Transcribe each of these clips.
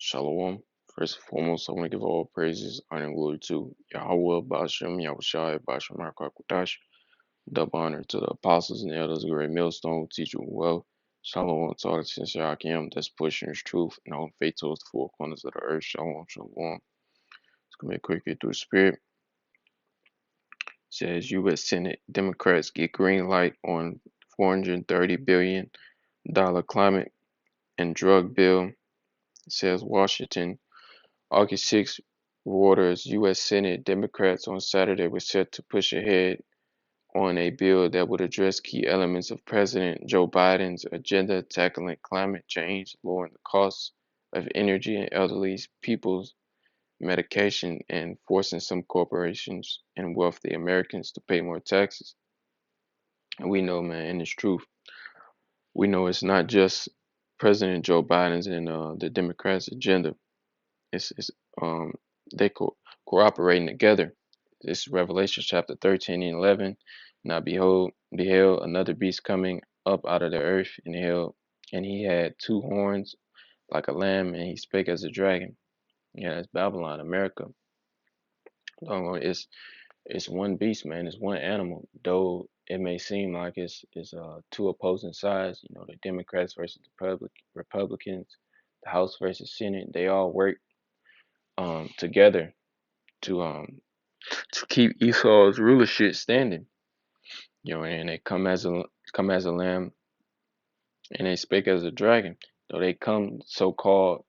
Shalom. First and foremost, I want to give all praises, honor, and glory to Yahweh, Bashem, Yahushai, Bashem, Harkakutash. Double honor to the apostles and elders of the great millstone who teach you well. Shalom to all the sincere Akim that's pushing his truth and all faith towards the four corners of the earth. Shalom, shalom. It's going to be a quick get through the spirit. It says U.S. Senate Democrats get green light on $430 billion climate and drug bill. It says Washington. August 6, Reuters, U.S. Senate Democrats on Saturday were set to push ahead on a bill that would address key elements of President Joe Biden's agenda tackling climate change, lowering the costs of energy and elderly people's medication, and forcing some corporations and wealthy Americans to pay more taxes. And we know, man, and it's truth. We know it's not just President Joe Biden's and the Democrats' agenda. It's they cooperating together. This is Revelation chapter 13 and 11. Now beheld another beast coming up out of the earth, and he had two horns like a lamb, and he spake as a dragon. Yeah, that's Babylon, America. It's one beast, man. It's one animal. Though it may seem like it's two opposing sides. You know, the Democrats versus the Republicans, the House versus Senate. They all work together to keep Esau's rulership standing. You know, and they come as a lamb, and they speak as a dragon. So they come so called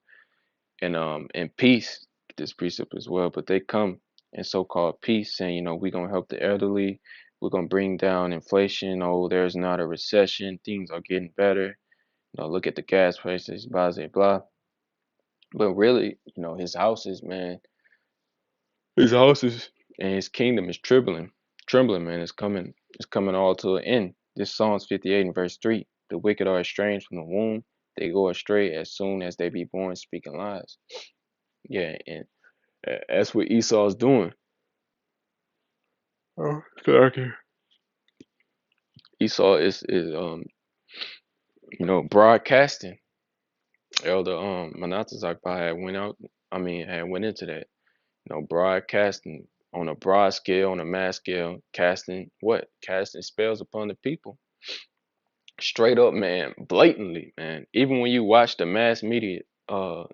in peace, this precept as well, but they come in so called peace, saying, you know, we're gonna help the elderly, we're gonna bring down inflation. Oh, there's not a recession, things are getting better. You know, look at the gas prices, blah blah blah. But really, you know, his houses and his kingdom is trembling, man. It's coming all to an end. This Psalms 58 and verse 3. The wicked are estranged from the womb. They go astray as soon as they be born, speaking lies. Yeah, and that's what Esau's doing. Oh, sorry. Esau is broadcasting. Elder Manatazakba had went into that. You know, broadcasting on a broad scale, on a mass scale, casting spells upon the people. Straight up, man, blatantly, man. Even when you watch the mass media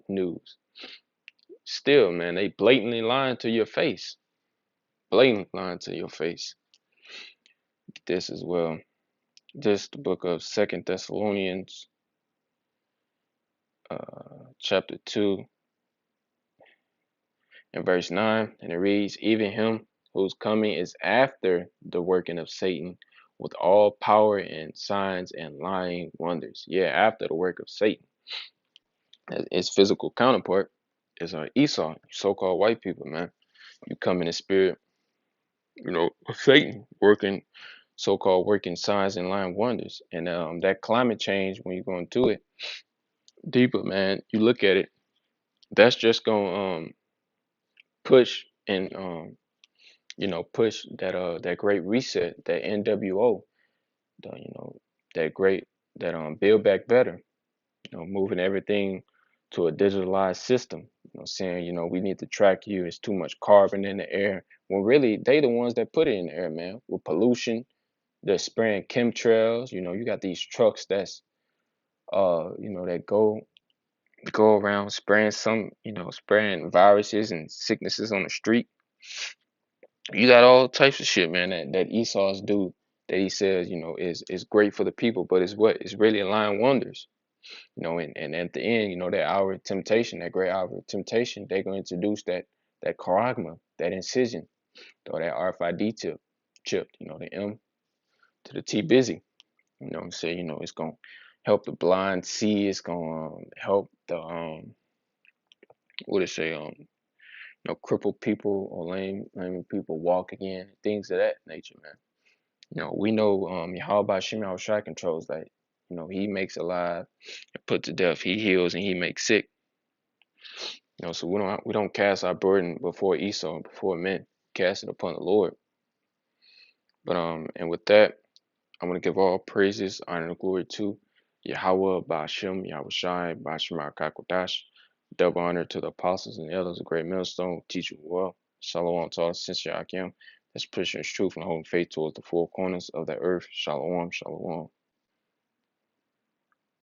news, still, man, they blatantly lying to your face. Blatantly lying to your face. This as well. This the book of Second Thessalonians, chapter 2 and verse 9, and it reads, even him whose coming is after the working of Satan with all power and signs and lying wonders. Yeah, after the work of Satan. Its physical counterpart is Esau, so-called white people, man. You come in the spirit, you know, of Satan, so-called working signs and lying wonders. And that climate change, when you go into it deeper, man, you look at it, that's just gonna push and push that great reset, that NWO, that great that build back better, moving everything to a digitalized system, saying, we need to track you, it's too much carbon in the air. When really they the ones that put it in the air, man, with pollution. They're spraying chemtrails, you got these trucks that's that go around spraying spraying viruses and sicknesses on the street. You got all types of shit, man, that Esau's do, that he says, is great for the people, but it's really lying wonders. And at the end, that hour of temptation, that great hour of temptation, they're gonna introduce that charagma, that incision, or that RFID chip, the M to the T busy. Say, it's gonna help the blind see, it's gonna help the what it say, crippled people or lame people walk again, things of that nature, man. We know Yahweh Shem Yahushai controls that. He makes alive and put to death. He heals and he makes sick. So we don't cast our burden before Esau and before men. Cast it upon the Lord. But and with that, I'm gonna give all praises, honor, and glory to Yahweh Ba'Shem Yahushai Ba'Shem Akakodash. Double honor to the apostles and elders, a great millstone, will teach you well. Shalom to all sincere Akim. That's pushing truth and holding faith towards the four corners of the earth. Shalom, shalom.